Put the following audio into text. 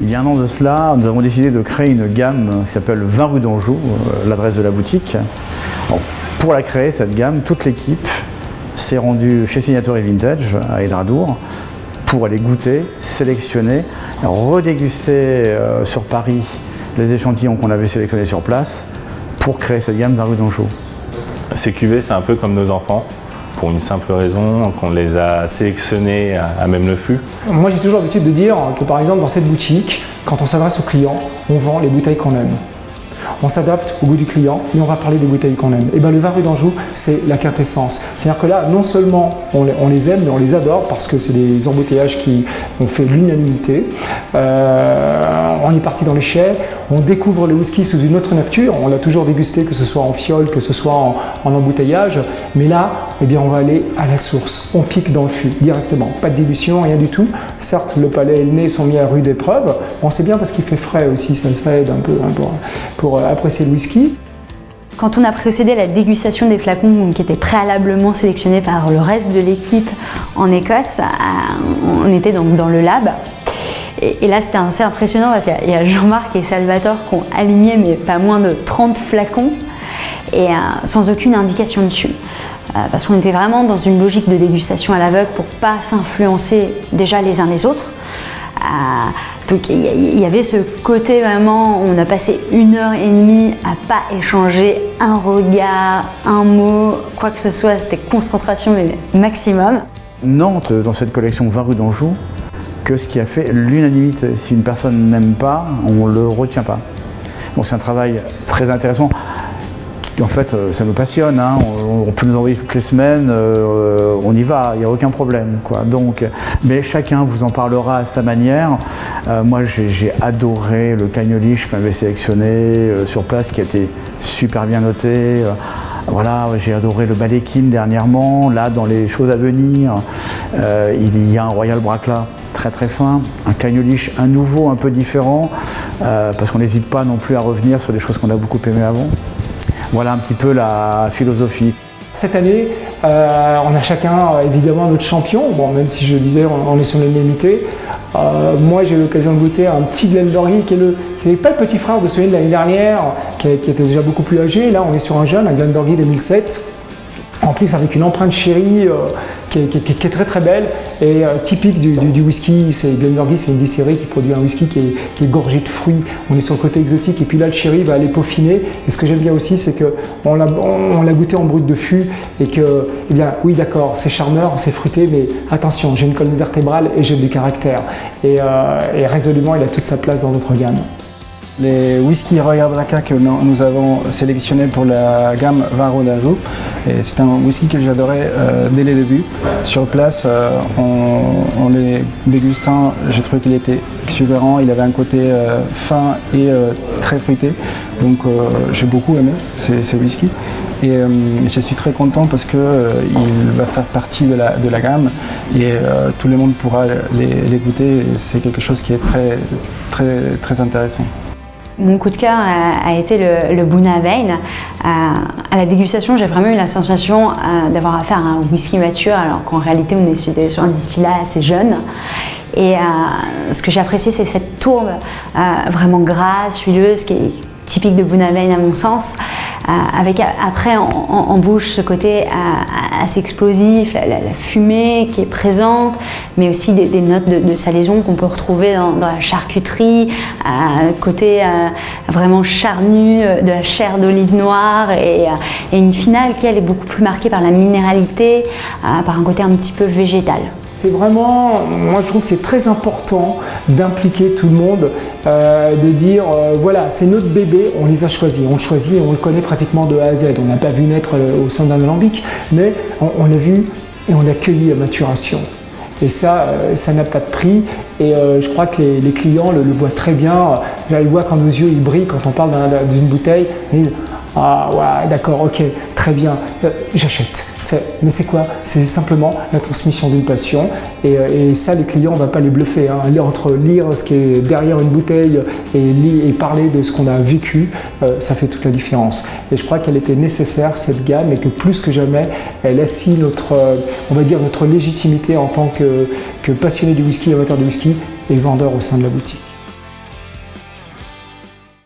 Il y a un an de cela, nous avons décidé de créer une gamme qui s'appelle 20 rue d'Anjou, l'adresse de la boutique. Alors, pour la créer, cette gamme, toute l'équipe s'est rendue chez Signature Vintage à Edradour pour aller goûter, sélectionner, redéguster sur Paris les échantillons qu'on avait sélectionnés sur place pour créer cette gamme 20 rue d'Anjou. Ces cuvées, c'est un peu comme nos enfants, pour une simple raison, qu'on les a sélectionnés à même le fût. Moi, j'ai toujours l'habitude de dire que, par exemple, dans cette boutique, quand on s'adresse au client, on vend les bouteilles qu'on aime. On s'adapte au goût du client et on va parler des bouteilles qu'on aime. Et bien le 20 rue d'Anjou, c'est la quintessence. C'est-à-dire que là, non seulement on les aime, mais on les adore parce que c'est des embouteillages qui ont fait l'unanimité. On est parti dans les chais, on découvre le whisky sous une autre nature. On l'a toujours dégusté, que ce soit en fiole, que ce soit en embouteillage. Mais là, eh bien, on va aller à la source. On pique dans le fût directement. Pas de dilution, rien du tout. Certes, le palais et le nez sont mis à rude épreuve. Bon, c'est bien parce qu'il fait frais aussi, ça aide un peu pour apprécier le whisky. Quand on a procédé à la dégustation des flacons qui étaient préalablement sélectionnés par le reste de l'équipe en Écosse, on était donc dans le lab. Et là, c'était assez impressionnant parce qu'il y a Jean-Marc et Salvatore qui ont aligné mais pas moins de 30 flacons et sans aucune indication dessus. Parce qu'on était vraiment dans une logique de dégustation à l'aveugle pour ne pas s'influencer déjà les uns les autres. Donc il y avait ce côté vraiment, on a passé 1h30 à pas échanger un regard, un mot, quoi que ce soit, c'était concentration mais maximum. Nantes, dans cette collection 20 rue d'Anjou, que ce qui a fait l'unanimité. Si une personne n'aime pas, on ne le retient pas. Donc c'est un travail très intéressant. En fait, ça nous passionne, hein. On peut nous envoyer toutes les semaines, on y va, il n'y a aucun problème, quoi. Donc, mais chacun vous en parlera à sa manière. Moi, j'ai adoré le Cagnoliche qu'on avait sélectionné sur place, qui a été super bien noté. Voilà, j'ai adoré le Balekin dernièrement. Là, dans les choses à venir, il y a un Royal Bracla très très fin, un Cagnoliche, un nouveau, un peu différent, parce qu'on n'hésite pas non plus à revenir sur des choses qu'on a beaucoup aimées avant. Voilà un petit peu la philosophie. Cette année, on a chacun évidemment notre champion. Bon, même si je disais on est sur l'unanimité. Moi, j'ai eu l'occasion de goûter un petit Glenmorangie qui n'est pas le petit frère de celui de l'année dernière, qui était déjà beaucoup plus âgé. Là, on est sur un jeune, un Glenmorangie 2007. En plus, avec une empreinte sherry qui est très très belle et typique du whisky. Glenmorangie, c'est une distillerie qui produit un whisky qui est gorgé de fruits. On est sur le côté exotique et puis là, le sherry va aller peaufiner. Et ce que j'aime bien aussi, c'est qu'on l'a goûté en brut de fût et que, eh bien, oui, d'accord, c'est charmeur, c'est fruité, mais attention, j'ai une colonne vertébrale et j'ai du caractère. Et résolument, il a toute sa place dans notre gamme. Les whisky Royal Bracla que nous avons sélectionnés pour la gamme 20 rue d'Anjou, c'est un whisky que j'adorais dès les débuts. Sur place, en les dégustant, j'ai trouvé qu'il était exubérant, il avait un côté fin et très fruité, donc j'ai beaucoup aimé ces whiskies. Et je suis très content parce qu'il va faire partie de la gamme et tout le monde pourra les goûter. C'est quelque chose qui est très, très, très intéressant. Mon coup de cœur a été le Bunnahabhain. À la dégustation, j'ai vraiment eu la sensation d'avoir affaire à un whisky mature, alors qu'en réalité, on est sur un distillat assez jeune. Et ce que j'ai apprécié, c'est cette tourbe vraiment grasse, huileuse, qui est typique de Bunnahabhain à mon sens, avec après en bouche ce côté assez explosif, la fumée qui est présente, mais aussi des notes de salaison qu'on peut retrouver dans la charcuterie, côté vraiment charnu de la chair d'olive noire et une finale qui elle est beaucoup plus marquée par la minéralité, par un côté un petit peu végétal. C'est vraiment, moi je trouve que c'est très important d'impliquer tout le monde, de dire voilà, c'est notre bébé, on les a choisis, on le choisit et on le connaît pratiquement de A à Z. On n'a pas vu naître au sein d'un alambic, mais on l'a vu et on l'a cueilli à maturation. Et ça n'a pas de prix et je crois que les clients le voient très bien. Ils voient quand nos yeux ils brillent quand on parle d'une bouteille, ils disent ah ouais, d'accord, ok, très bien, j'achète. Mais c'est quoi? C'est simplement la transmission d'une passion et ça, les clients, on ne va pas les bluffer. Hein. Entre lire ce qui est derrière une bouteille et parler de ce qu'on a vécu, ça fait toute la différence. Et je crois qu'elle était nécessaire, cette gamme, et que plus que jamais, elle assit on va dire, notre légitimité en tant que passionné du whisky, amateur de whisky et vendeur au sein de la boutique.